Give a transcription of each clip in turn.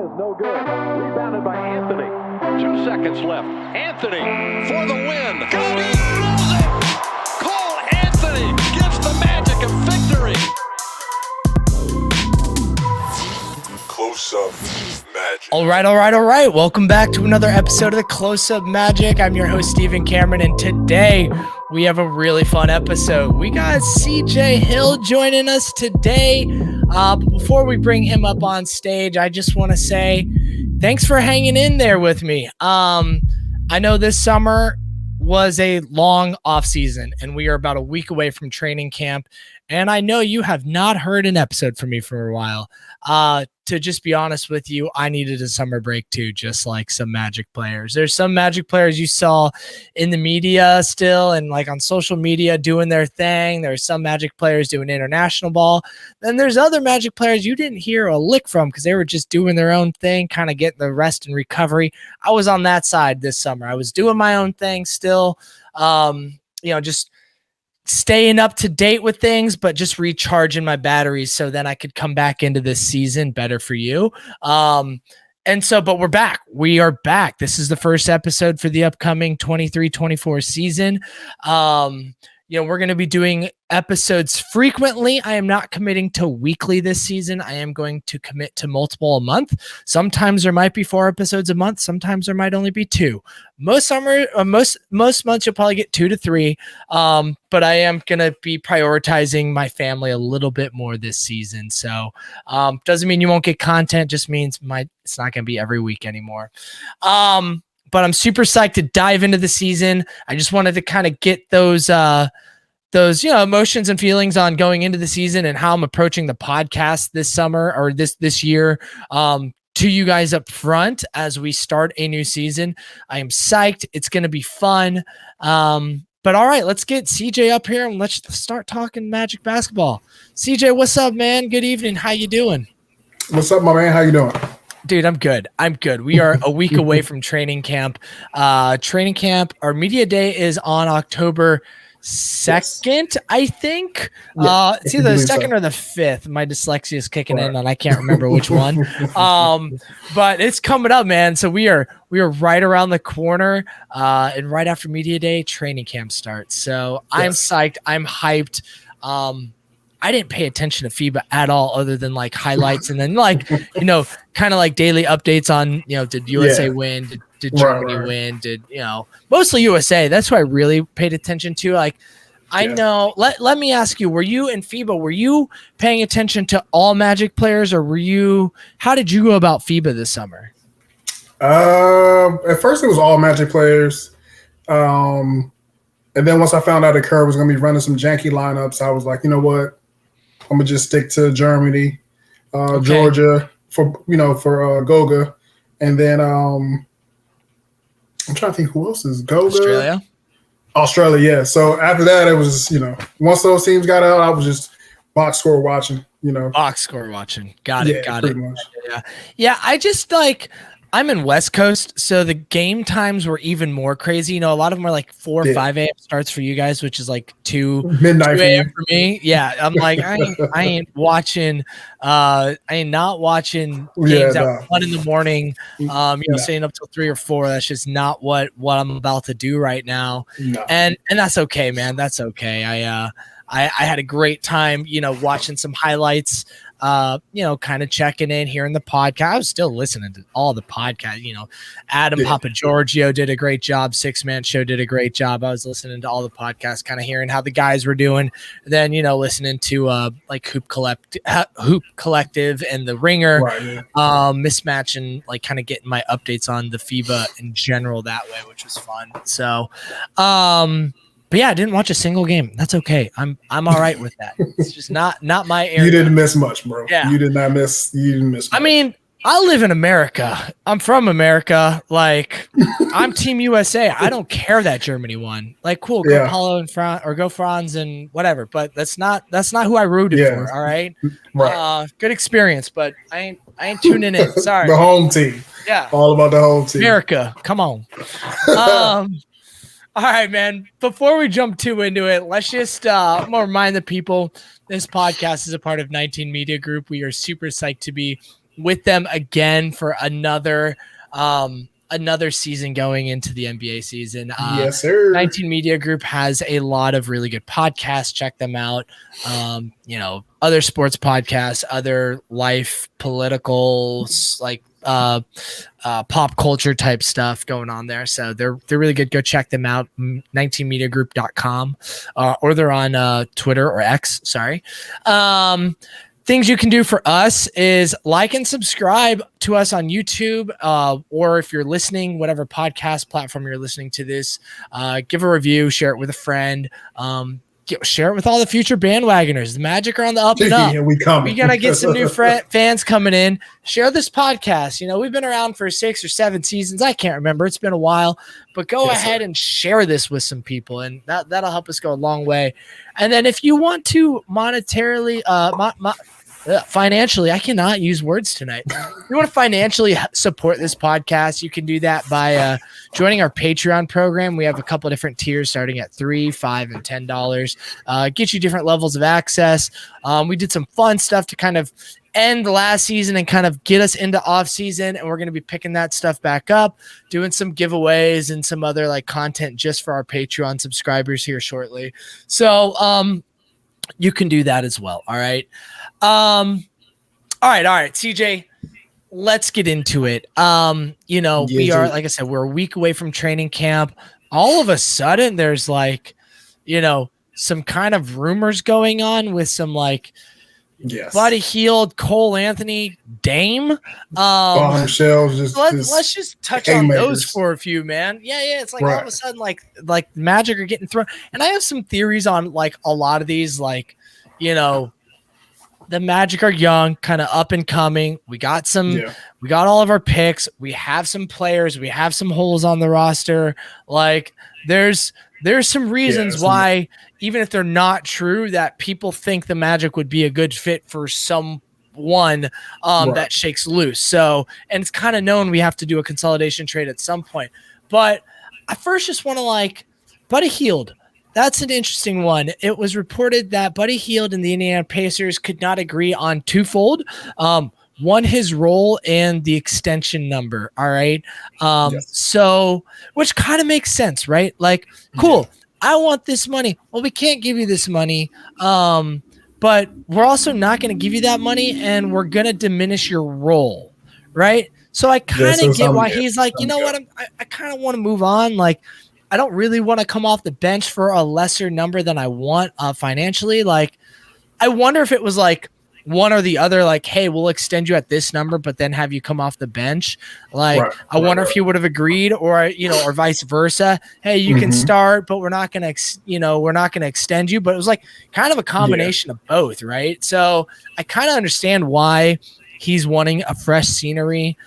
one is no good. Rebounded by Anthony. 2 seconds left. Anthony for the win. Cody rolls it. Cole Anthony gives the Magic a victory. Close-up Magic. All right. Welcome back to another episode of the Close-Up Magic. I'm your host, Stephen Cameron, and today we have a really fun episode. We got Buddy Hield joining us today. Before we bring him up on stage, I just want to say thanks for hanging in there with me. I know this summer was a long off season, and we are about a week away from training camp. And I know you have not heard an episode from me for a while. To just be honest with you, I needed a summer break too, just like some Magic players. There's some Magic players you saw in the media still and like on social media doing their thing. There's some Magic players doing international ball. Then there's other Magic players you didn't hear a lick from because they were just doing their own thing, kind of getting the rest and recovery. I was on that side this summer. I was doing my own thing still, just staying up to date with things, but just recharging my batteries so then I could come back into this season better for you. But we're back. We are back. This is the first episode for the upcoming 23-24 season. We're going to be doing episodes frequently. I am not committing to weekly this season. I am going to commit to multiple a month. Sometimes there might be 4 episodes a month. Sometimes there might only be 2. Most months you'll probably get 2 to 3. But I am going to be prioritizing my family a little bit more this season. So doesn't mean you won't get content. Just means it's not going to be every week anymore. But I'm super psyched to dive into the season. I just wanted to kind of get those emotions and feelings on going into the season and how I'm approaching the podcast this summer or this year to you guys up front as we start a new season. I am psyched. It's going to be fun. But all right, let's get CJ up here and let's start talking Magic basketball. CJ, what's up, man? Good evening. How you doing? What's up, my man? How you doing? Dude, I'm good. We are a week away from training camp. Our media day is on October 2nd, yes. I think. It's either the 2nd or the 5th. My dyslexia is kicking in and I can't remember which one. But it's coming up, man. So we are right around the corner. And right after media day, training camp starts. So yes. I'm psyched. I'm hyped. I didn't pay attention to FIBA at all other than like highlights and then kind of like daily updates on, did USA win? Did Germany win? Did, mostly USA. That's what I really paid attention to. Like, I know, let me ask you, were you in FIBA, were you paying attention to all Magic players or how did you go about FIBA this summer? At first it was all Magic players. And then once I found out the Kerr was going to be running some janky lineups, I was like, you know what? I'm gonna just stick to Germany, Georgia for Goga, and then I'm trying to think who else is Goga. Australia, yeah. So after that, it was once those teams got out, I was just box score watching. Box score watching. Got it. Much. Yeah. I just I'm in West Coast, so the game times were even more crazy. A lot of them are like 4 or 5 a.m. starts for you guys, which is like 2 midnight a.m. for me. Yeah, I'm like, I ain't watching. I ain't not watching games at 1 in the morning. Staying up till 3 or 4. That's just not what I'm about to do right now. No. And that's okay, man. That's okay. I had a great time, watching some highlights. Kind of checking in here in the podcast. I was still listening to all the podcasts. Adam Papa Giorgio did a great job. 6-Man Show did a great job. I was listening to all the podcasts, kind of hearing how the guys were doing. Then, listening to like Hoop Collective and The Ringer, Mismatch, and like kind of getting my updates on the FIBA in general that way, which was fun. So, but yeah, I didn't watch a single game. That's okay. I'm all right with that. It's just not my area. You didn't miss much, bro. Yeah. You didn't miss much. I mean, I live in America. I'm from America. Like, I'm Team USA. I don't care that Germany won. Like, cool, go Paulo and Franz or go Franz and whatever. But that's not who I rooted for. All right. Right. Good experience, but I ain't tuning in. Sorry. The home team. Yeah. All about the home team. America. Come on. All right, man. Before we jump too into it, let's just I'm gonna remind the people this podcast is a part of 19 Media Group. We are super psyched to be with them again for another season going into the NBA season. Yes, sir. 19 Media Group has a lot of really good podcasts. Check them out. Other sports podcasts, other life, political, like pop culture type stuff going on there. So they're really good. Go check them out. 19mediagroup.com, or they're on Twitter or X. Sorry. Things you can do for us is like and subscribe to us on YouTube, or if you're listening, whatever podcast platform you're listening to this, give a review, share it with a friend, share it with all the future bandwagoners. The Magic are on the up and up. Yeah, we gotta get some new fans coming in. Share this podcast. We've been around for 6 or 7 seasons. I can't remember. It's been a while, but go ahead and share this with some people, and that'll help us go a long way. And then if you want to monetarily, financially, I cannot use words tonight. If you want to financially support this podcast, you can do that by joining our Patreon program. We have a couple of different tiers starting at $3, $5, and $10. Get you different levels of access. We did some fun stuff to kind of end last season and kind of get us into off season, and we're going to be picking that stuff back up, doing some giveaways and some other like content just for our Patreon subscribers here shortly. So you can do that as well. All right. All right. CJ, let's get into it. We are, like I said, we're a week away from training camp. All of a sudden there's like, some kind of rumors going on with some like Buddy Hield, Cole Anthony, Dame. Bombshells. Let's just touch on those for a few, man. Yeah. It's like all of a sudden, like Magic are getting thrown. And I have some theories on like a lot of these, like, the Magic are young, kind of up and coming. We got all of our picks. We have some players. We have some holes on the roster. Like there's some reasons why, even if they're not true, that people think the Magic would be a good fit for someone that shakes loose. So, and it's kind of known we have to do a consolidation trade at some point. But I first just want to Buddy Hield. That's an interesting one. It was reported that Buddy Hield and the Indiana Pacers could not agree on twofold. One, his role and the extension number. All right. So, which kind of makes sense, right? Like, cool. I want this money. Well, we can't give you this money. But we're also not going to give you that money, and we're going to diminish your role. Right. So I kind of get why he's like, you know what? I kind of want to move on. Like, I don't really want to come off the bench for a lesser number than I want financially. Like, I wonder if it was like one or the other, like, hey, we'll extend you at this number, but then have you come off the bench. Like, I wonder if he would have agreed, or, or vice versa. Hey, you can start, but we're not going to extend you. But it was like kind of a combination of both. Right. So I kind of understand why he's wanting a fresh scenery.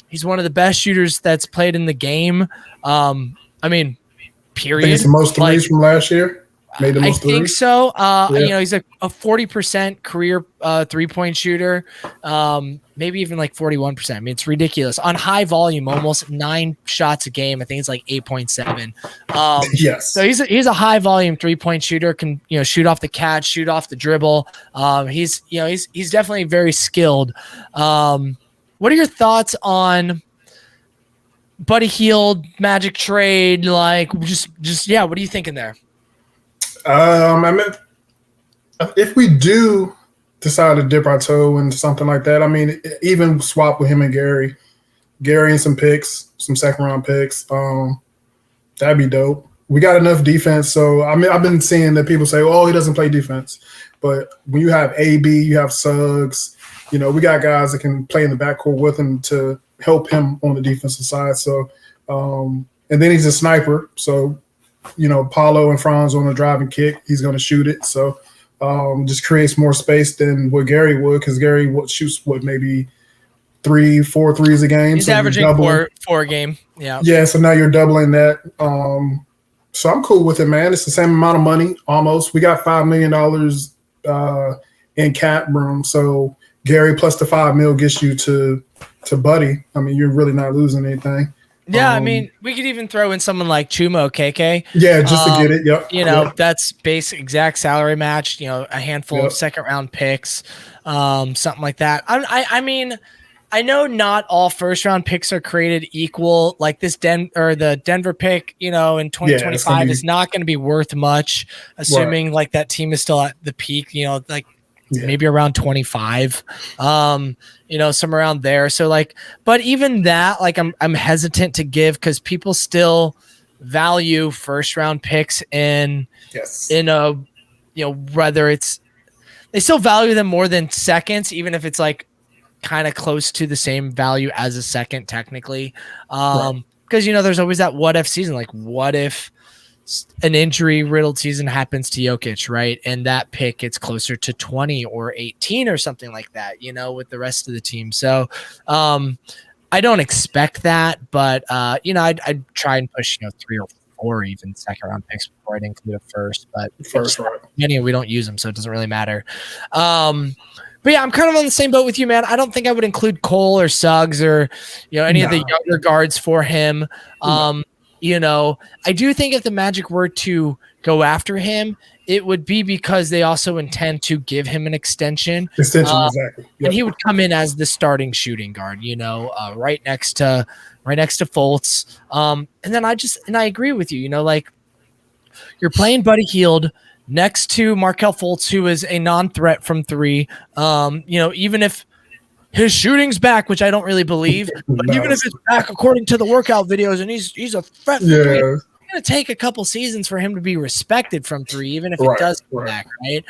He's one of the best shooters that's played in the game. Period. I think it's the most threes from last year. Made the most I think so. He's a 40% career 3-point shooter. Maybe even like 41%. I mean, it's ridiculous. On high volume, almost 9 shots a game. I think it's like 8.7. Yes. So he's a high volume 3-point shooter. Can shoot off the catch, shoot off the dribble. He's definitely very skilled. What are your thoughts on Buddy Hield, Magic trade? Like, just what are you thinking there? If we do decide to dip our toe into something like that, even swap with him and Gary and some picks, some second-round picks, that'd be dope. We got enough defense, so I've been seeing that people say, "Oh, he doesn't play defense," but when you have AB, you have Suggs. We got guys that can play in the backcourt with him to help him on the defensive side. So, and then he's a sniper. So, Paulo and Franz on the drive and kick, he's going to shoot it. So, just creates more space than what Gary would, because Gary shoots maybe 3-4 threes a game. He's averaging four a game. Yeah. Yeah. So now you're doubling that. So I'm cool with it, man. It's the same amount of money almost. We got $5 million in cap room. So Gary plus the $5 million gets you to Buddy. You're really not losing anything. Yeah, I mean, we could even throw in someone like Chumo KK. Yeah, just to get it. Yep. That's basic exact salary match. A handful of second round picks, something like that. I mean, I know not all first round picks are created equal. Like this the Denver pick, in 2025 is not going to be worth much, assuming like that team is still at the peak. Maybe around 25, somewhere around there. So but even that, I'm hesitant to give because people still value first round picks whether they still value them more than seconds, even if it's kind of close to the same value as a second technically. Because, there's always that what if season, what if an injury riddled season happens to Jokic, right? And that pick gets closer to 20 or 18 or something like that, with the rest of the team. So I don't expect that, but I'd try and push, 3 or 4 even second round picks before I'd include a first, but we don't use them. So it doesn't really matter. But yeah, I'm kind of on the same boat with you, man. I don't think I would include Cole or Suggs or, any of the younger guards for him. I do think if the Magic were to go after him, it would be because they also intend to give him an extension. Exactly. Yep. And he would come in as the starting shooting guard, right next to Fultz. And then I agree with you, you're playing Buddy Hield next to Markelle Fultz, who is a non-threat from 3. Even if his shooting's back, which I don't really believe, but even if it's back according to the workout videos, and he's a threat from 3, it's going to take a couple seasons for him to be respected from 3, even if it does come back, right?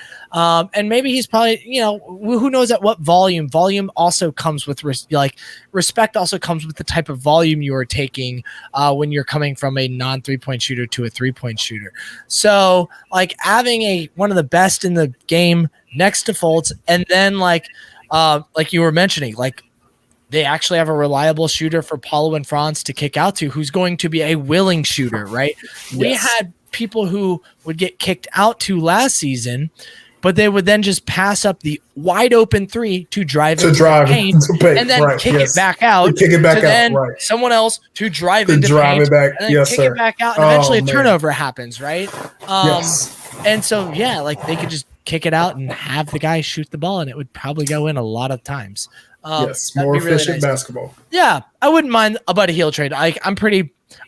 And maybe he's probably, who knows at what volume. Volume also comes with respect. Also comes with the type of volume you are taking when you're coming from a non-3-point shooter to a 3-point shooter. So having one of the best in the game next to Fultz, and then like you were mentioning, they actually have a reliable shooter for Paulo and Franz to kick out to, who's going to be a willing shooter, right? Yes. We had people who would get kicked out to last season, but they would then just pass up the wide open 3 to drive into the paint, and then kick it back out. Someone else to drive into the paint, and then kick it back out, and eventually a turnover happens, right? And so, they could just kick it out and have the guy shoot the ball, and it would probably go in a lot of times. More efficient basketball. Yeah, I wouldn't mind a Buddy Hield trade. I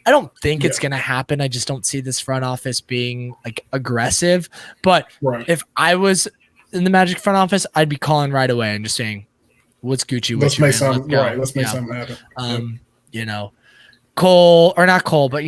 don't think it's going to happen. I just don't see this front office being aggressive. But if I was in the Magic front office, I'd be calling right away and just saying, "What's Gucci? Let's make something happen." Cole, or not Cole, but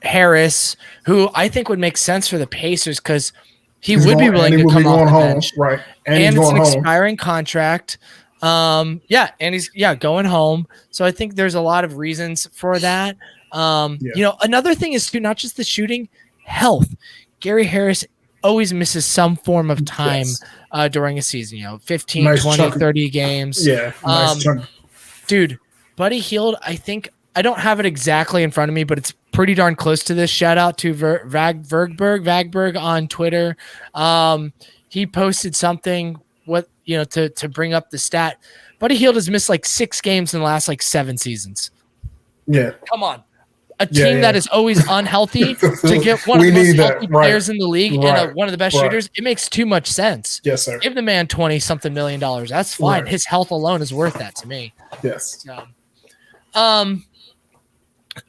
Harris, who I think would make sense for the Pacers because he would be willing to come off the bench, right? And it's an expiring contract. And he's going home. So I think there's a lot of reasons for that. Another thing is too, not just the shooting, health. Gary Harris always misses some form of time during a season, 15, nice 20, 30 games. Yeah. Dude, Buddy Hield, I don't have it exactly in front of me, but it's pretty darn close to this. Shout out to Vagberg on Twitter. He posted something to bring up the stat. Buddy Hield has missed 6 games in the last 7 seasons. Yeah. Come on. A team that is always unhealthy to get one of the most healthy players in the league and one of the best shooters, it makes too much sense. Yes, sir. Give the man $20-something million. That's fine. Right. His health alone is worth that to me. Yes. So, all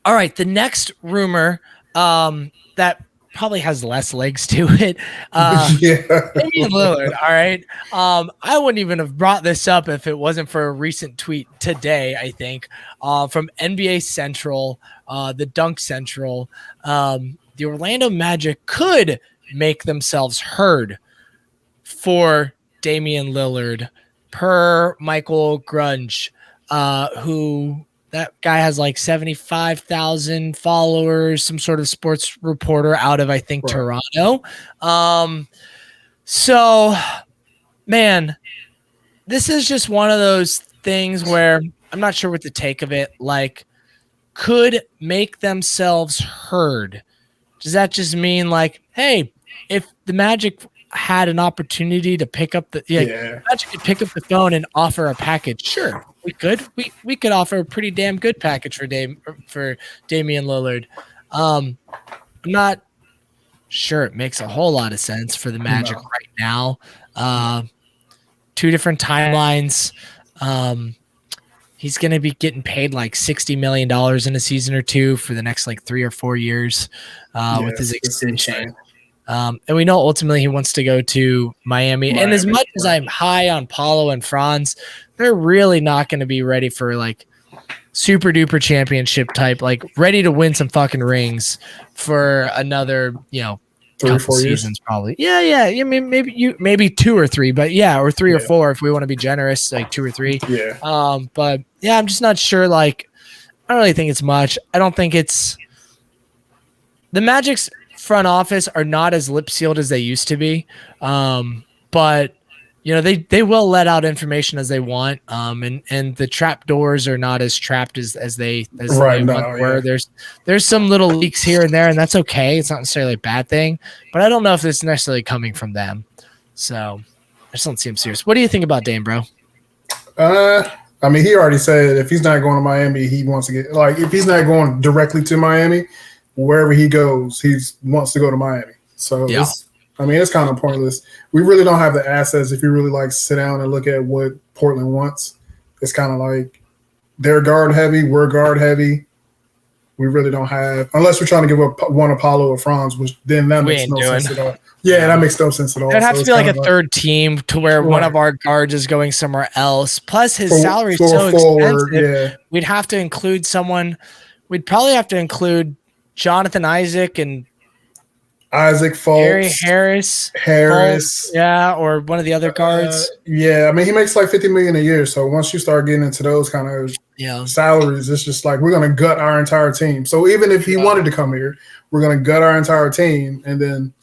right. The next rumor that probably has less legs to it. Damian Lillard. All right. I wouldn't even have brought this up if it wasn't for a recent tweet today, I think, from NBA Central, the Dunk Central. The Orlando Magic could make themselves heard for Damian Lillard per Michael Grunge, who that guy has 75,000 followers, some sort of sports reporter out of, I think, Toronto. So, man, this is just one of those things where I'm not sure what to take of it. Could make themselves heard. Does that just mean hey, if the Magic had an opportunity to pick up Magic could pick up the phone and offer a package? Sure. We could offer a pretty damn good package for Damian Lillard. I'm not sure it makes a whole lot of sense for the Magic right now. 2 different timelines. He's going to be getting paid like $60 million in a season or 2 for the next like 3 or 4 years with his extension. And we know ultimately he wants to go to Miami. And as much as I'm high on Paulo and Franz, they're really not going to be ready for like super duper championship type, like ready to win some fucking rings for another, 3 or 4 seasons years. probably. Yeah. I mean, maybe 2 or 3, but or 3 or 4 if we want to be generous, like 2 or 3. Yeah. But yeah, I'm just not sure. Like, I don't really think it's much. I don't think it's the Magic's front office are not as lip sealed as they used to be. But they will let out information as they want. And the trap doors are not as trapped as they once were. There's some little leaks here and there, and that's okay. It's not necessarily a bad thing, but I don't know if it's necessarily coming from them. So I just don't seem serious. What do you think about Dame, bro? I mean, he already said if he's not going to Miami, he wants to get if he's not going directly to Miami, wherever he goes, he wants to go to Miami. So it's kind of pointless. We really don't have the assets if you really sit down and look at what Portland wants. It's kind of like they're guard heavy, we're guard heavy. We really don't have, unless we're trying to give up one Apollo or Franz, which then that makes no sense at all. Yeah, that makes no sense at all. It'd have to be like a third team to where one of our guards is going somewhere else. Plus his salary is so expensive. Yeah. We'd have to include someone. We'd probably have to include Jonathan Isaac and Isaac Fultz, Harris, Fultz, or one of the other guards. I mean, he makes like $50 million a year. So once you start getting into those kind of salaries, it's just like we're gonna gut our entire team. So even if he wanted to come here, we're gonna gut our entire team, and then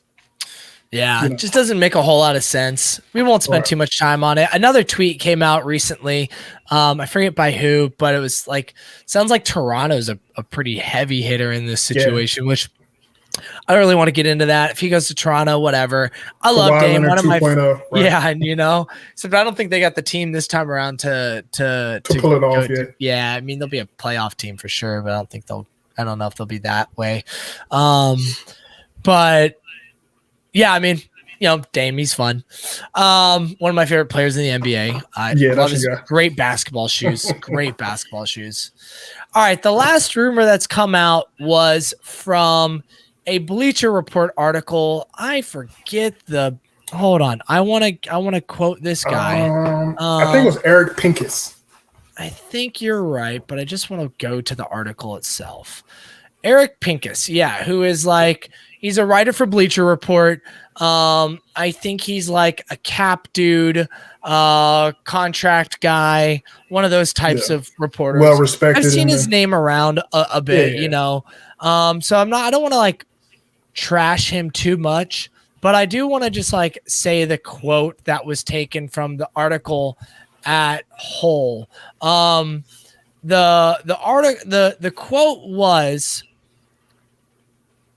it just doesn't make a whole lot of sense. We won't spend too much time on it. Another tweet came out recently. I forget by who, but it was sounds like Toronto's a pretty heavy hitter in this situation, which I don't really want to get into that. If he goes to Toronto, whatever. I love Dame. One of my so but I don't think they got the team this time around to pull it off. I mean, they'll be a playoff team for sure, but I don't know if they'll be that way. But yeah, I mean, Dame, he's fun. One of my favorite players in the NBA. I love his great basketball shoes. Great basketball shoes. All right, the last rumor that's come out was from a Bleacher Report article. I forget hold on. I want to quote this guy. I think it was Eric Pincus. I think you're right, but I just want to go to the article itself. Eric Pincus, who is he's a writer for Bleacher Report. I think he's like a cap dude, contract guy, one of those types of reporters. Well respected. I've seen his name around a bit, so I don't want to trash him too much, but I do want to just say the quote that was taken from the article at whole. The quote was,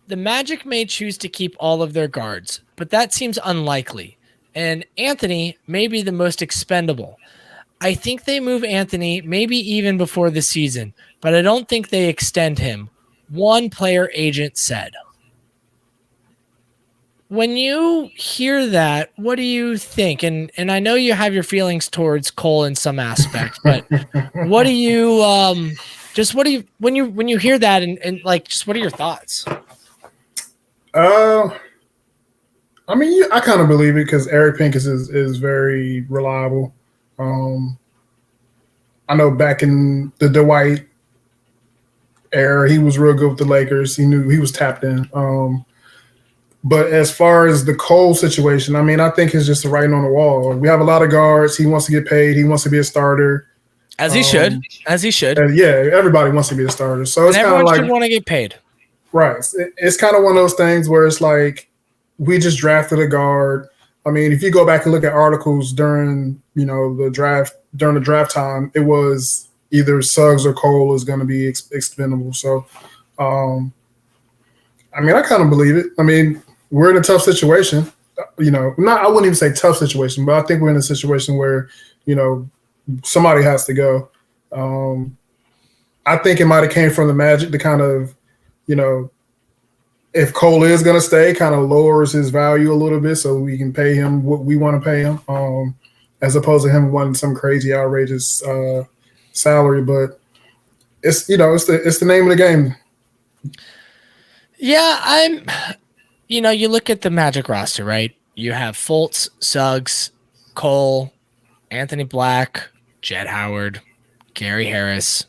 "The Magic may choose to keep all of their guards, but that seems unlikely. And Anthony may be the most expendable. I think they move Anthony maybe even before the season, but I don't think they extend him," one player agent said. When you hear that, what do you think? And I know you have your feelings towards Cole in some aspect, but what do you when you hear that and just what are your thoughts? I mean, I kind of believe it because Eric Pincus is very reliable. I know back in the Dwight era, he was real good with the Lakers. He knew he was tapped in. But as far as the Cole situation, I mean, I think it's just the writing on the wall. We have a lot of guards. He wants to get paid. He wants to be a starter. As he should. Everybody wants to be a starter. So it's kind of everyone should want to get paid. Right. It's kind of one of those things where it's we just drafted a guard. I mean, if you go back and look at articles during, the draft time, it was either Suggs or Cole is going to be expendable. So, I mean, I kind of believe it. I mean, we're in a tough situation. I wouldn't even say tough situation, but I think we're in a situation where, somebody has to go. I think it might have came from the Magic to kind of, if Cole is going to stay, kind of lowers his value a little bit so we can pay him what we want to pay him, as opposed to him wanting some crazy, outrageous salary. But it's the name of the game. Yeah, you look at the Magic roster, right? You have Fultz, Suggs, Cole, Anthony Black, Jett Howard, Gary Harris.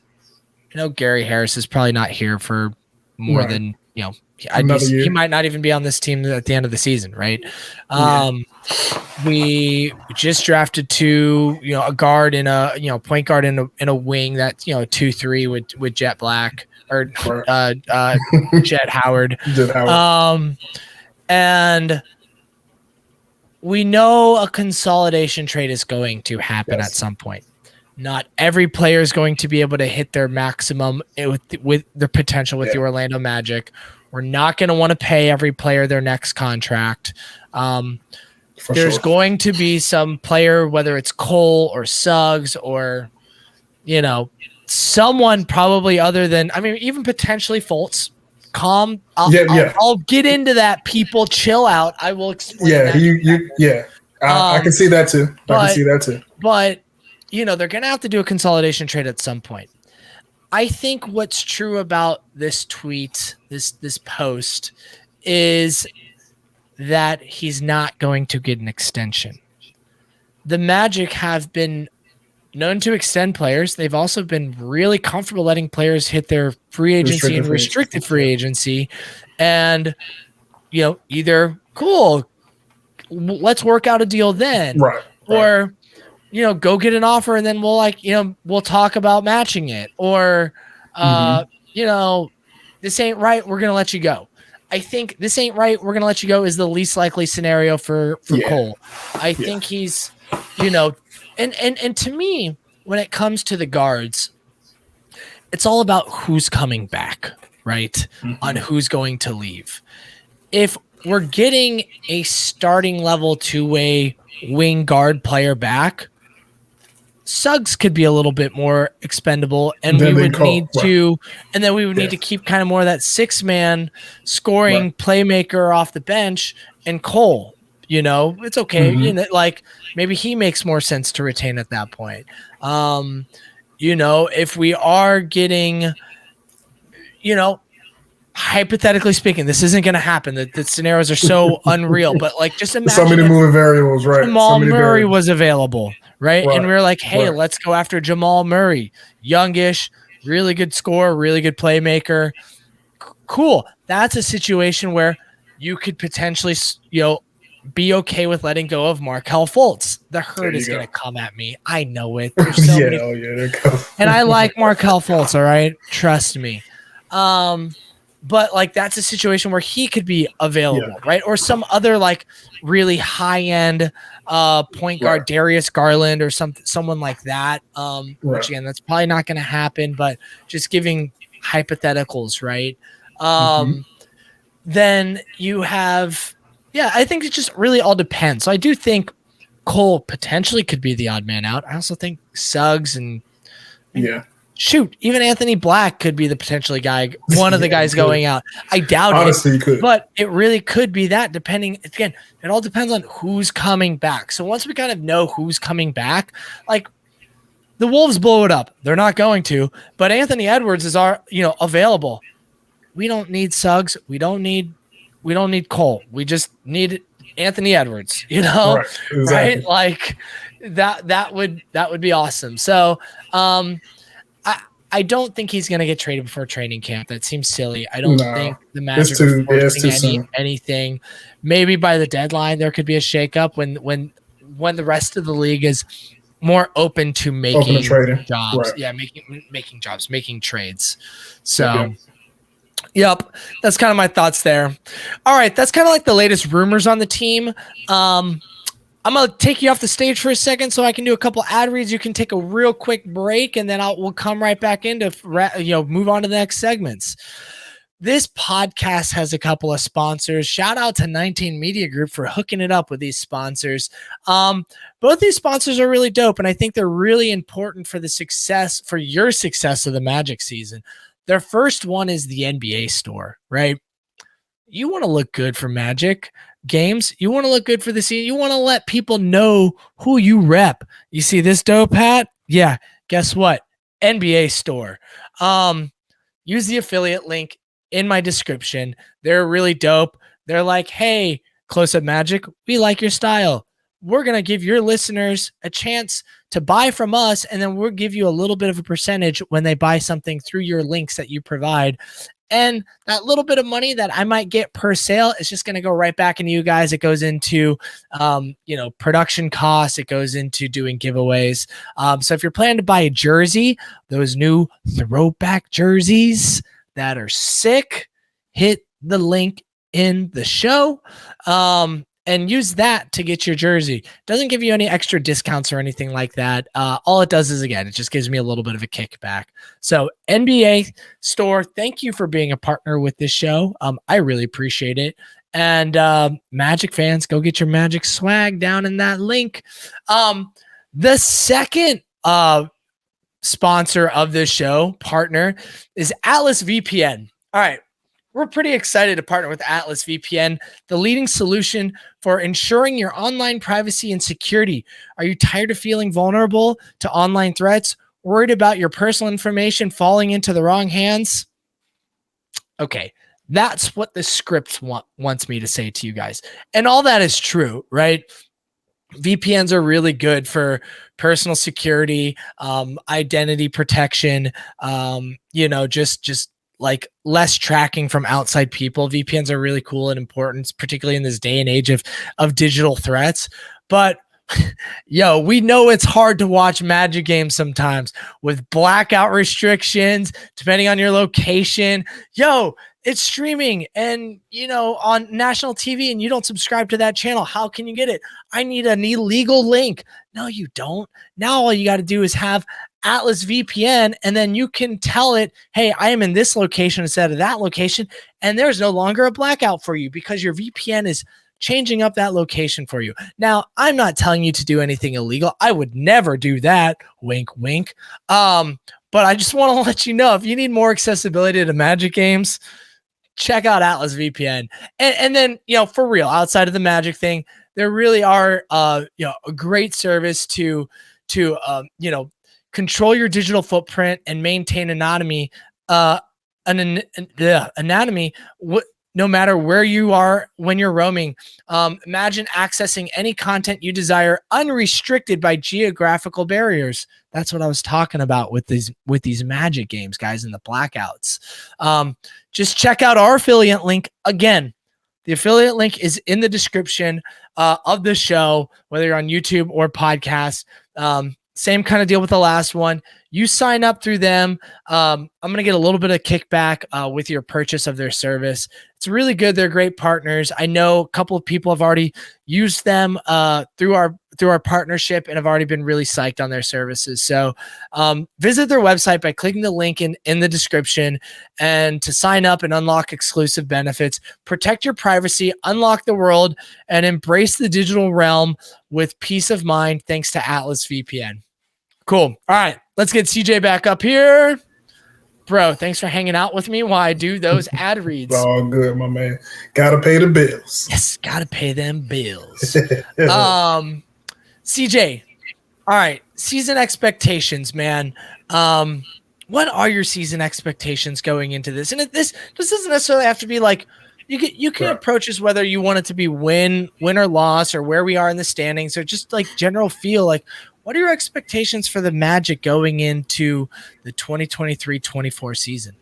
Gary Harris is probably not here for more than, he might not even be on this team at the end of the season, right? We just drafted a guard and a point guard and a wing that's 2-3 with Jet Black or Jett Howard. And we know a consolidation trade is going to happen at some point. Not every player is going to be able to hit their maximum with their potential with the Orlando Magic. We're not going to want to pay every player their next contract. There's going to be some player, whether it's Cole or Suggs or, someone probably other than, even potentially Fultz. Calm. I'll get into that. People chill out. I will explain. I can see that too. But they're going to have to do a consolidation trade at some point. I think what's true about this tweet, this post, is that he's not going to get an extension. The Magic have been known to extend players. They've also been really comfortable letting players hit their free agency and restricted free agency. And, either cool, let's work out a deal then. Right. Or, go get an offer and then we'll talk about matching it. Or, this ain't right, we're going to let you go. I think this ain't right, we're going to let you go is the least likely scenario for Cole. I think he's, and to me, when it comes to the guards, it's all about who's coming back, right? On who's going to leave. If we're getting a starting level two-way wing guard player back, Suggs could be a little bit more expendable, and we would need to, and then we would need to keep kind of more of that 6-man scoring playmaker off the bench. And Cole, it's okay. Maybe he makes more sense to retain at that point. If we are getting, hypothetically speaking, this isn't going to happen. The scenarios are so unreal, but just imagine so many moving variables, right? Jamal Murray was available. Right. And we were like, hey, let's go after Jamal Murray. Youngish, really good scorer, really good playmaker. Cool. That's a situation where you could potentially, be okay with letting go of Markelle Fultz. The hurt is going to come at me. I know it. There's so many. And I like Markelle Fultz, all right? Trust me. But that's a situation where he could be available, right? Or some other really high-end point guard, Darius Garland or someone like that. Which again, that's probably not going to happen, but just giving hypotheticals, right? Then you have, I think it just really all depends. So I do think Cole potentially could be the odd man out. I also think Suggs and even Anthony Black could be the potentially guy, one of the guys going out. I doubt Honestly, it, but it really could be that, depending. Again, it all depends on who's coming back. So once we kind of know who's coming back, the Wolves blow it up. They're not going to, but Anthony Edwards is available. We don't need Suggs. We don't need Cole. We just need Anthony Edwards, right? Exactly. Right? That would be awesome. So, I don't think he's going to get traded before training camp. That seems silly. I don't think the Magic are forcing anything. Maybe by the deadline there could be a shakeup when the rest of the league is more open to making jobs. Right. Yeah, making jobs, making trades. So, yep, that's kind of my thoughts there. All right, that's kind of the latest rumors on the team. I'm going to take you off the stage for a second so I can do a couple ad reads. You can take a real quick break, and then we'll come right back in to move on to the next segments. This podcast has a couple of sponsors. Shout out to 19 Media Group for hooking it up with these sponsors. Both these sponsors are really dope, and I think they're really important for your success of the Magic season. Their first one is the NBA store, right? You want to look good for Magic games. You want to look good for the season. You want to let people know who you rep. You see this dope hat? Yeah, guess what? NBA store. Use the affiliate link in my description. They're really dope. They're like, hey, Close Up Magic, we like your style. We're going to give your listeners a chance to buy from us, and then we'll give you a little bit of a percentage when they buy something through your links that you provide. And that little bit of money that I might get per sale is just going to go right back into you guys. It goes into, production costs. It goes into doing giveaways. So if you're planning to buy a jersey, those new throwback jerseys that are sick, hit the link in the show. And use that to get your jersey. Doesn't give you any extra discounts or anything like that. All it does is, again, it just gives me a little bit of a kickback. So NBA store, thank you for being a partner with this show. I really appreciate it. And Magic fans, go get your Magic swag down in that link. The second sponsor of this show, partner, is Atlas VPN. All right. We're pretty excited to partner with Atlas VPN, the leading solution for ensuring your online privacy and security. Are you tired of feeling vulnerable to online threats? Worried about your personal information falling into the wrong hands? Okay, that's what the script wants me to say to you guys. And all that is true, right? VPNs are really good for personal security, identity protection, just like less tracking from outside people. VPNs are really cool and important, particularly in this day and age of digital threats. But we know it's hard to watch Magic games sometimes with blackout restrictions, depending on your location. It's streaming and, on national TV, and you don't subscribe to that channel. How can you get it? I need an illegal link. No, you don't. Now all you got to do is have Atlas VPN, and then you can tell it, hey, I am in this location instead of that location, and there's no longer a blackout for you because your VPN is changing up that location for you. Now, I'm not telling you to do anything illegal. I would never do that. Wink, wink. But I just want to let you know, if you need more accessibility to Magic games, check out Atlas VPN. And then, for real, outside of the Magic thing, there really are, a great service to control your digital footprint and maintain anonymity, no matter where you are when you're roaming. Imagine accessing any content you desire unrestricted by geographical barriers. That's what I was talking about with these Magic games, guys, and the blackouts. Just check out our affiliate link. Again, the affiliate link is in the description of the show, whether you're on YouTube or podcast. Same kind of deal with the last one. You sign up through them. I'm going to get a little bit of kickback with your purchase of their service. It's really good. They're great partners. I know a couple of people have already used them through our partnership and have already been really psyched on their services. So visit their website by clicking the link in the description and to sign up and unlock exclusive benefits, protect your privacy, unlock the world, and embrace the digital realm with peace of mind thanks to Atlas VPN. Cool. All right, let's get CJ back up here. Bro, thanks for hanging out with me while I do those ad reads. All good, my man. Gotta pay the bills. Yes, gotta pay them bills. CJ, all right, season expectations, man. What are your season expectations going into this? And this doesn't necessarily have to be like, you can approach this whether you want it to be win or loss or where we are in the standings or just like general feel. Like, what are your expectations for the Magic going into the 2023-24 season?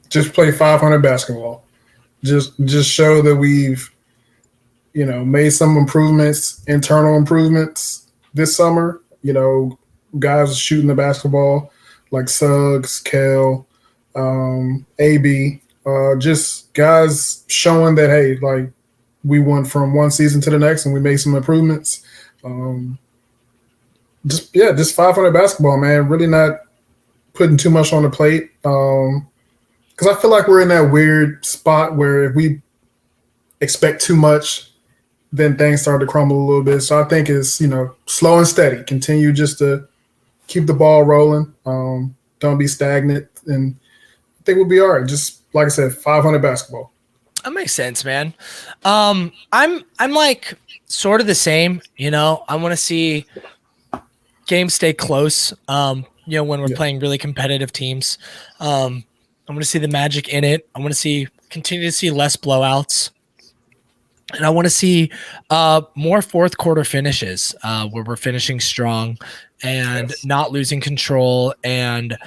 Just play 500 basketball. Just show that we've, made some improvements, internal improvements this summer. Guys shooting the basketball like Suggs, Kel, AB. Just guys showing that, hey, like we went from one season to the next and we made some improvements. Just 500 basketball, man. Really not putting too much on the plate. because I feel like we're in that weird spot where if we expect too much, then things start to crumble a little bit. So I think it's, slow and steady. Continue just to keep the ball rolling. Don't be stagnant. And I think we'll be all right. Just like I said, 500 basketball. That makes sense, man. I'm like sort of the same, I want to see games stay close. When we're playing really competitive teams. I want to see the magic in it. I want to continue to see less blowouts. And I want to see more fourth quarter finishes where we're finishing strong and not losing control and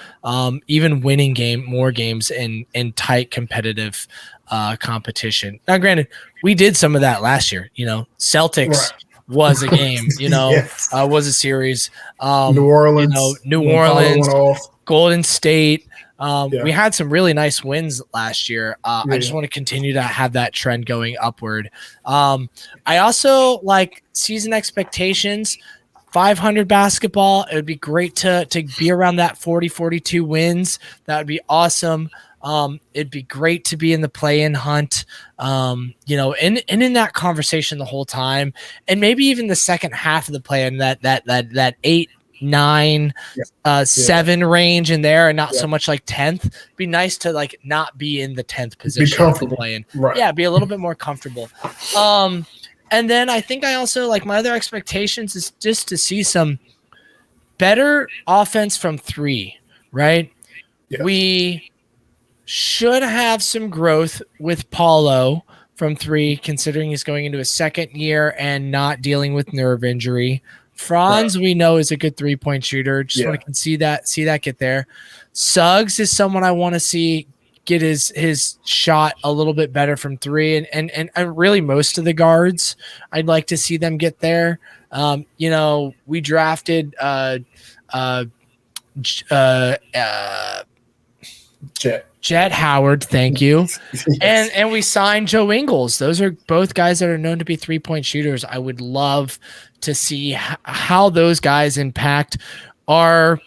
even winning more games in tight competitive competition. Now, granted, we did some of that last year. Celtics was a game. Was a series. New Orleans, Golden State. We had some really nice wins last year. I just want to continue to have that trend going upward. I also like season expectations, 500 basketball. It would be great to be around that 40-42 wins. That would be awesome. It'd be great to be in the play-in hunt, and in that conversation the whole time, and maybe even the second half of the play-in, that 8, 9, 7 range in there, and not so much like 10th. Be nice to like not be in the 10th position. Be comfortable. Playing. Right. Yeah, be a little bit more comfortable. And then I think I also like my other expectations is just to see some better offense from 3, right? Yeah. We should have some growth with Paulo from 3, considering he's going into his second year and not dealing with nerve injury. Franz, we know, is a good 3-point shooter. Just want to see that get there. Suggs is someone I want to see get his shot a little bit better from 3, and really most of the guards, I'd like to see them get there. We drafted Jet Howard, thank you. Yes. And we signed Joe Ingles. Those are both guys that are known to be 3-point shooters. I would love to see how those guys impact our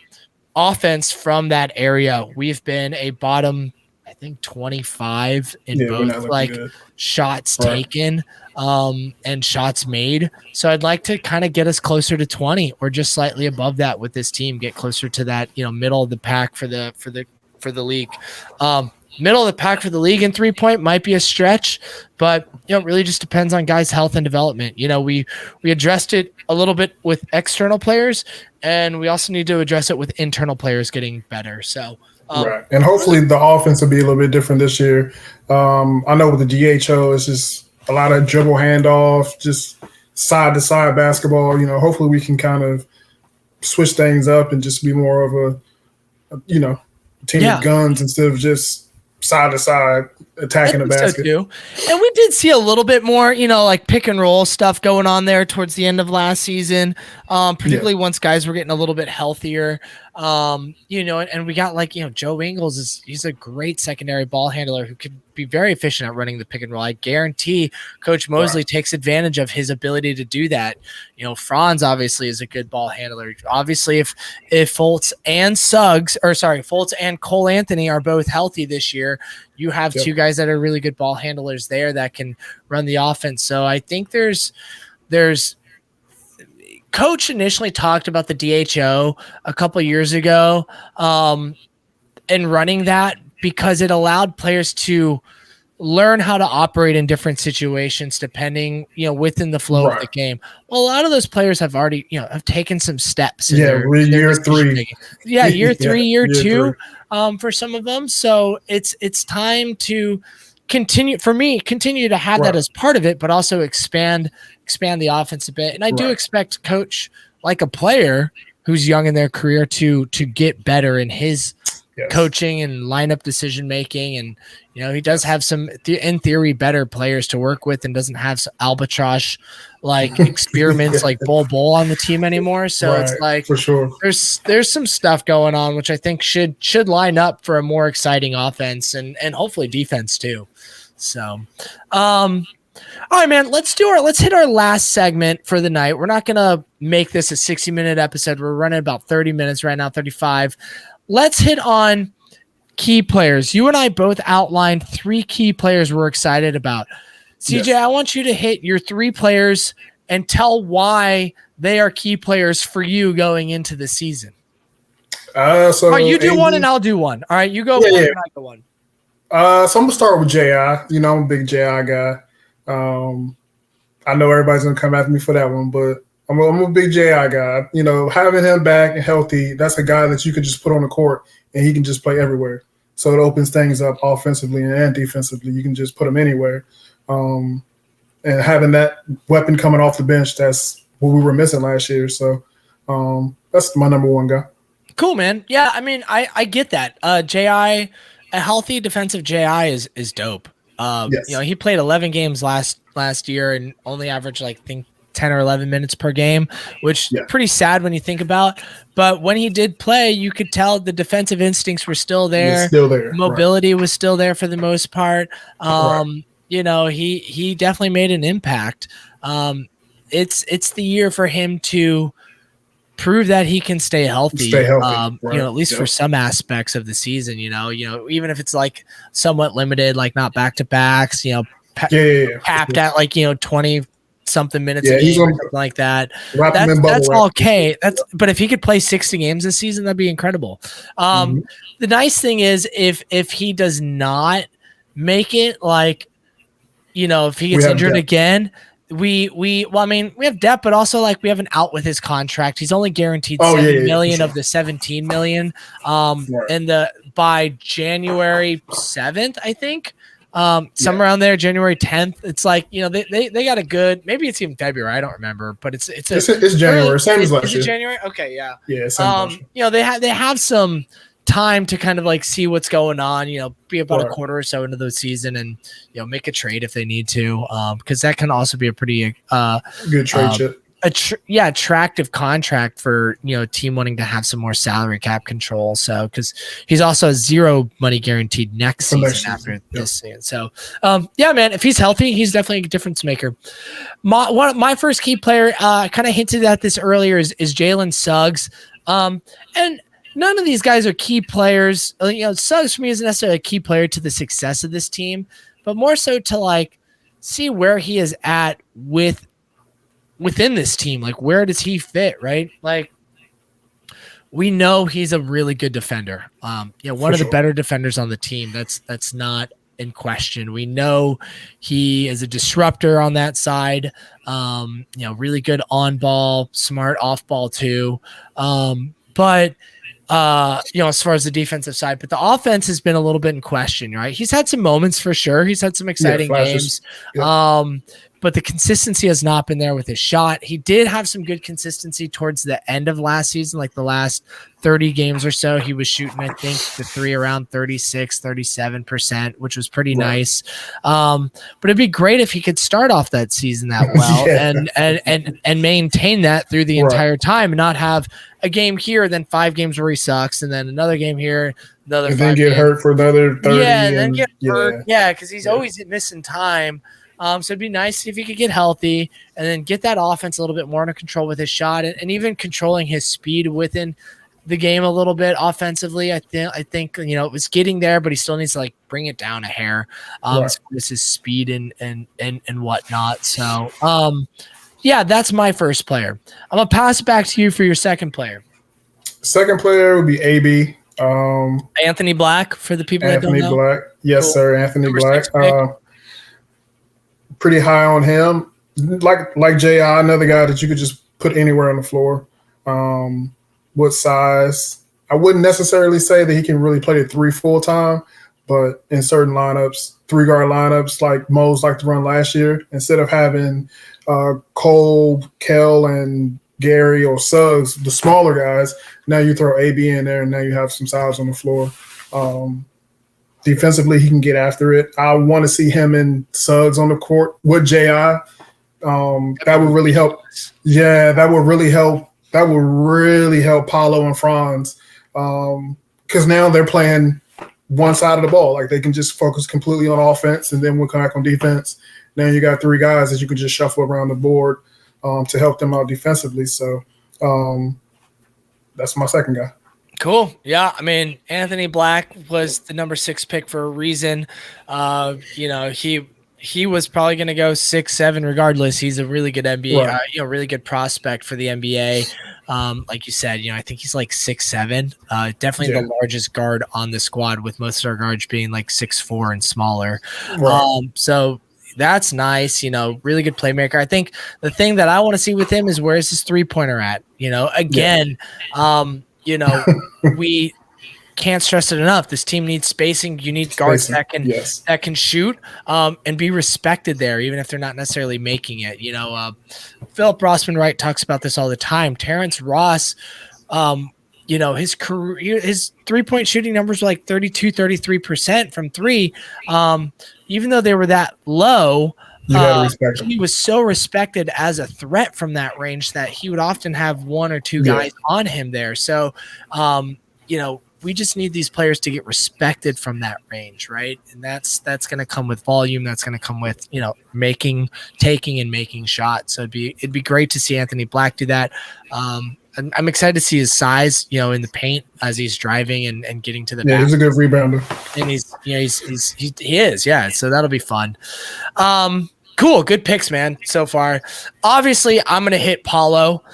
offense from that area. We've been a bottom, I think, 25 in both shots taken and shots made. So I'd like to kind of get us closer to 20 or just slightly above that with this team, get closer to that, middle of the pack for the league. Middle of the pack for the league in 3-point might be a stretch, but it really just depends on guys' health and development. We addressed it a little bit with external players, and we also need to address it with internal players getting better. So right, and hopefully the offense will be a little bit different this year. I know with the DHO, it's just a lot of dribble handoff, just side to side basketball. Hopefully we can kind of switch things up and just be more of a team of guns instead of just side to side attacking the basket. So and we did see a little bit more, like pick and roll stuff going on there towards the end of last season, particularly once guys were getting a little bit healthier. And we got Joe Ingles he's a great secondary ball handler who could be very efficient at running the pick and roll. I guarantee Coach Mosley takes advantage of his ability to do that. Franz obviously is a good ball handler. Obviously, if Fultz and Cole Anthony are both healthy this year, you have 2 guys that are really good ball handlers there that can run the offense. So I think there's Coach initially talked about the DHO a couple years ago and running that because it allowed players to learn how to operate in different situations depending, within the flow of the game. Well, a lot of those players have already, have taken some steps. In year 3. Yeah, year 3, year 2 for some of them. So it's time to continue to have that as part of it, but also expand the offense a bit. And I do expect Coach, like a player who's young in their career, to get better in his coaching and lineup decision making. And he does have some in theory better players to work with and doesn't have albatross like experiments like Bull on the team anymore. So it's like, for sure, there's some stuff going on which I think should line up for a more exciting offense and hopefully defense too. So all right, man, let's hit our last segment for the night. We're not going to make this a 60-minute episode. We're running about 30 minutes right now, 35. Let's hit on key players. You and I both outlined 3 key players we're excited about. CJ, Yes. I want you to hit your 3 players and tell why they are key players for you going into the season. So All right, you do AD, one and I'll do one. All right, you go one and I go one. So I'm gonna start with J.I. You know, I'm a big J.I. guy. I know everybody's gonna come after me for that one, but I'm a big J.I. guy. You know, having him back and healthy, that's a guy that you could just put on the court and he can just play everywhere. So it opens things up offensively and defensively. You can just put him anywhere. And having that weapon coming off the bench, that's what we were missing last year. So that's my number 1 guy. Cool, man. Yeah, I mean, I get that. J.I., a healthy defensive J.I. is dope. Yes. You know, he played 11 games last year and only averaged, like, I think 10 or 11 minutes per game, which pretty sad when you think about. But when he did play, you could tell the defensive instincts were still there. Still there. Mobility was still there for the most part. You know, he definitely made an impact. It's the year for him to prove that he can stay healthy. You know, at least for some aspects of the season, you know, even if it's like somewhat limited, like not back-to-backs, you know, capped at like, you know, 20 something minutes a game or something like that. That's okay. But if he could play 60 games this season, that'd be incredible. The nice thing is if he does not make it, like, you know, if he gets injured again, we have depth, but also like we have an out with his contract. He's only guaranteed $7 million of the $17 million. And by January 7th, I think. Somewhere around there, January 10th. It's like, you know, they got a good, maybe it's even February, I don't remember, but it's January, same as last year. Is it January? Okay, yeah. Yeah, same you know, they have some time to kind of like see what's going on, you know, be about a quarter or so into the season and, you know, make a trade if they need to, because that can also be a pretty good trade chip. Attractive contract for, you know, a team wanting to have some more salary cap control. So, because he's also 0 money guaranteed next season after this season. So, man, if he's healthy, he's definitely a difference maker. My first key player, kind of hinted at this earlier, is Jalen Suggs. And none of these guys are key players. You know, Suggs for me isn't necessarily a key player to the success of this team, but more so to like see where he is at within this team. Like, where does he fit, right? Like, we know he's a really good defender. One of the better defenders on the team. That's not in question. We know he is a disruptor on that side. Really good on ball, smart off ball too. But as far as the defensive side, but the offense has been a little bit in question, right? He's had some moments for sure. He's had some exciting games. But the consistency has not been there with his shot. He did have some good consistency towards the end of last season, like the last 30 games or so. He was shooting, I think, the 3 around 36, 37%, which was pretty nice. But it'd be great if he could start off that season that well and maintain that through the entire time and not have a game here, then 5 games where he sucks, and then another game here, another and 5 then get hurt for another 30. Yeah, and then get hurt. Yeah, because he's always missing time. So it'd be nice if he could get healthy and then get that offense a little bit more under control with his shot and even controlling his speed within the game a little bit offensively. I think it was getting there, but he still needs to like bring it down a hair as far as his speed and whatnot. So that's my first player. I'm gonna pass it back to you for your second player. Second player would be AB. Anthony Black for the people that don't know. Anthony Black, yes, sir. Anthony Black. Pretty high on him. Like J.I., another guy that you could just put anywhere on the floor. What size? I wouldn't necessarily say that he can really play the 3 full time, but in certain lineups, 3-guard lineups like Mo's like to run last year, instead of having Cole, Kell, and Gary or Suggs, the smaller guys, now you throw AB in there and now you have some size on the floor. Defensively, he can get after it. I want to see him and Suggs on the court with J.I. That would really help. Yeah, that would really help. That would really help Paolo and Franz because now they're playing one side of the ball. Like they can just focus completely on offense and then we'll come back on defense. Now you got 3 guys that you can just shuffle around the board to help them out defensively. So that's my second guy. Cool. Yeah. I mean, Anthony Black was the number 6 pick for a reason. He was probably going to go 6-7 regardless. He's a really good NBA, Right. really good prospect for the NBA. Like you said, I think he's like 6'7". Definitely Yeah. the largest guard on the squad, with most of our guards being like 6'4" and smaller. Right. So that's nice. Really good playmaker. I think the thing that I want to see with him is where's his 3-pointer at? Again, we can't stress it enough. This team needs spacing. You need guards that can shoot and be respected there, even if they're not necessarily making it. Philip Rossman Wright talks about this all the time. Terrence Ross, his career, his 3-point shooting numbers were like 33% from 3. Even though they were that low, he was so respected as a threat from that range that he would often have 1 or 2 guys on him there. So, we just need these players to get respected from that range, right? And that's going to come with volume. That's going to come with taking and making shots. So it'd be great to see Anthony Black do that. I'm excited to see his size, in the paint as he's driving and getting to the basket. He's a good rebounder, and he is, yeah. So that'll be fun. Cool, good picks, man. So far, obviously, I'm gonna hit Paulo.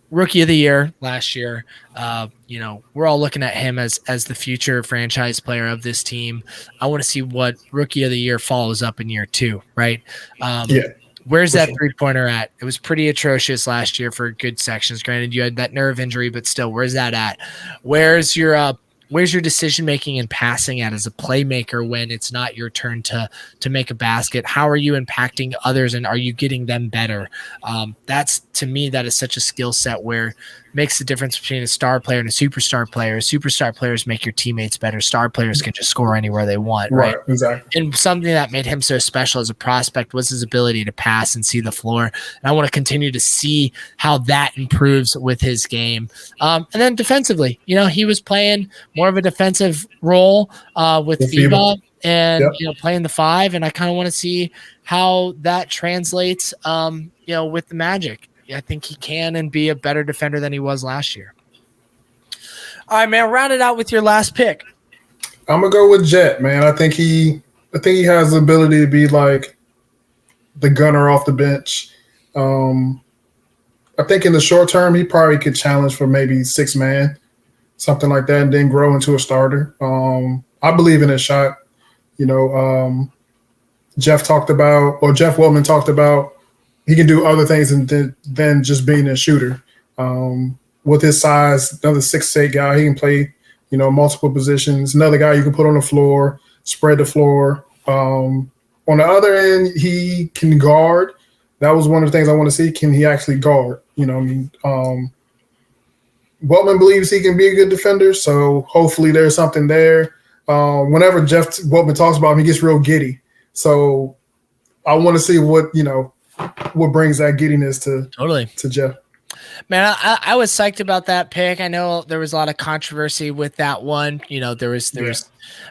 Rookie of the year last year. We're all looking at him as the future franchise player of this team. I want to see what rookie of the year follows up in year 2, right? Where's that 3-pointer at? It was pretty atrocious last year for good sections. Granted, you had that nerve injury, but still, where's that at? Where's your decision making and passing at as a playmaker when it's not your turn to make a basket? How are you impacting others, and are you getting them better? That's, to me, that is such a skill set where makes the difference between a star player and a superstar player. Superstar players make your teammates better. Star players can just score anywhere they want, right? Exactly. And something that made him so special as a prospect was his ability to pass and see the floor. And I want to continue to see how that improves with his game. And then defensively, he was playing more of a defensive role with FIBA and playing the 5. And I kind of want to see how that translates, with the Magic. I think he can and be a better defender than he was last year. All right, man. Round it out with your last pick. I'm gonna go with Jet, man. I think he has the ability to be like the gunner off the bench. I think in the short term, he probably could challenge for maybe 6-man, something like that, and then grow into a starter. I believe in his shot. Jeff Weltman talked about he can do other things than just being a shooter. With his size, another 6'8" guy, he can play, multiple positions. Another guy you can put on the floor, spread the floor. On the other end, he can guard. That was one of the things I want to see. Can he actually guard? Weltman believes he can be a good defender, so hopefully there's something there. Whenever Jeff Weltman talks about him, he gets real giddy. So I want to see what brings that giddiness to Jeff. Man, I was psyched about that pick. I know there was a lot of controversy with that one. There was.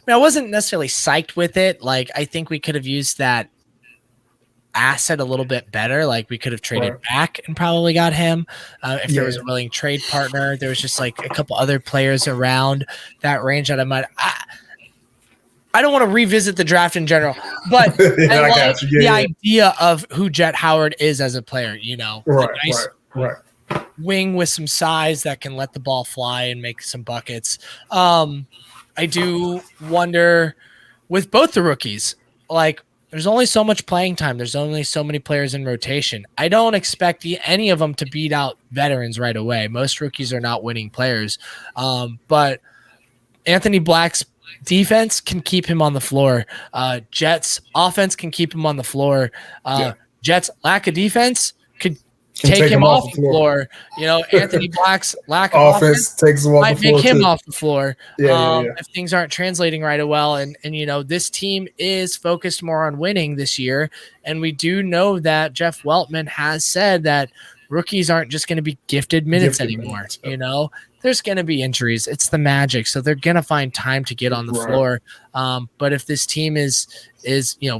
I wasn't necessarily psyched with it. Like, I think we could have used that asset a little bit better. Like, we could have traded back and probably got him if there was a willing trade partner. There was just like a couple other players around that range that I don't want to revisit the draft in general, but I like the idea of who Jet Howard is as a player. Right. Wing with some size that can let the ball fly and make some buckets. I do wonder with both the rookies, like, there's only so much playing time. There's only so many players in rotation. I don't expect any of them to beat out veterans right away. Most rookies are not winning players. But Anthony Black's defense can keep him on the floor. Jets offense can keep him on the floor. Jets lack of defense could take him off the floor. Anthony Black's lack of offense takes him off might the floor make him too. off the floor. If things aren't translating right well. And this team is focused more on winning this year. And we do know that Jeff Weltman has said that rookies aren't just going to be gifted minutes anymore. There's going to be injuries. It's the Magic, so they're going to find time to get on the floor. But if this team is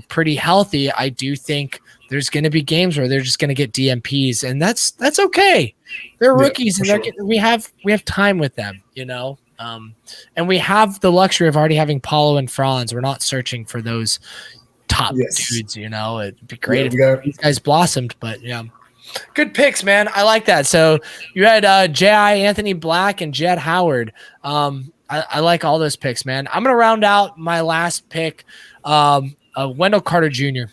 pretty healthy, I do think there's going to be games where they're just going to get DMPs, and that's okay. They're rookies, and we have time with them, and we have the luxury of already having Paulo and Franz. We're not searching for those top dudes, It'd be great if these guys blossomed, but yeah. Good picks, man. I like that. So you had J.I. Anthony Black and Jett Howard. I like all those picks, man. I'm going to round out my last pick, Wendell Carter Jr.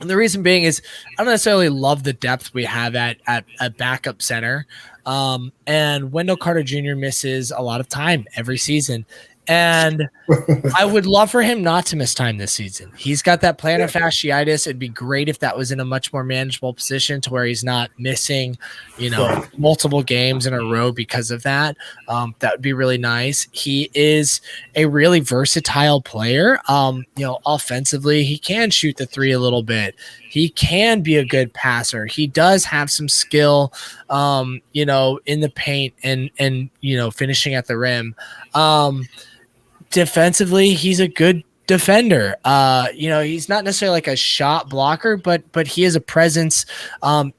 And the reason being is I don't necessarily love the depth we have at backup center. And Wendell Carter Jr. misses a lot of time every season. And I would love for him not to miss time this season. He's got that plantar fasciitis. It'd be great if that was in a much more manageable position to where he's not missing, multiple games in a row because of that. That would be really nice. He is a really versatile player. Offensively, he can shoot the three a little bit. He can be a good passer. He does have some skill, in the paint and finishing at the rim. Defensively, he's a good defender. He's not necessarily like a shot blocker, but he has a presence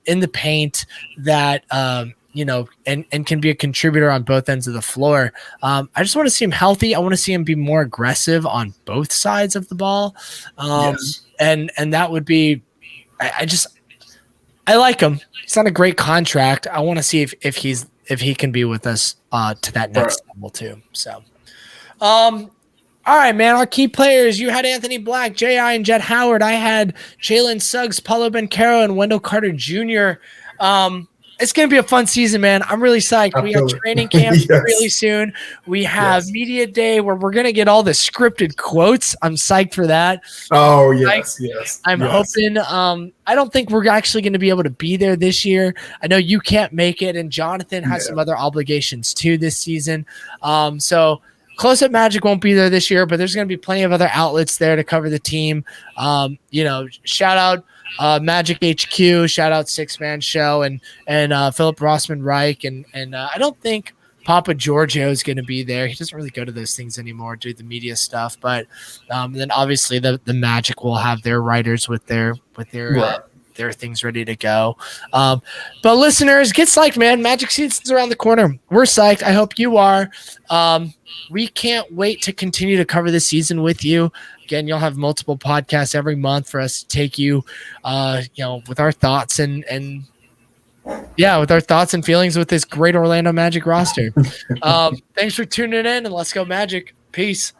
in the paint that and can be a contributor on both ends of the floor. I just want to see him healthy. I want to see him be more aggressive on both sides of the ball. And that would be I like him. He's on a great contract. I want to see if he can be with us to that next level too. So all right, man. Our key players, you had Anthony Black, J.I. and Jett Howard. I had Jalen Suggs, Paulo Banchero, and Wendell Carter Jr. It's going to be a fun season, man. I'm really psyched. We have training camp really soon. We have media day where we're going to get all the scripted quotes. I'm psyched for that. Oh, yes. I'm hoping. I don't think we're actually going to be able to be there this year. I know you can't make it, and Jonathan has some other obligations too this season. So Close Up Magic won't be there this year, but there's going to be plenty of other outlets there to cover the team. Shout out Magic HQ, shout out Six Man Show, and Philip Rossman Reich, and I don't think Papa Giorgio is going to be there. He doesn't really go to those things anymore, do the media stuff. But then obviously the Magic will have their writers with their things ready to go. But listeners, get psyched, man. Magic season's around the corner. We're psyched. I hope you are. We can't wait to continue to cover this season with you. Again, you'll have multiple podcasts every month for us to take you, with our thoughts and with our thoughts and feelings with this great Orlando Magic roster. Thanks for tuning in, and let's go Magic. Peace.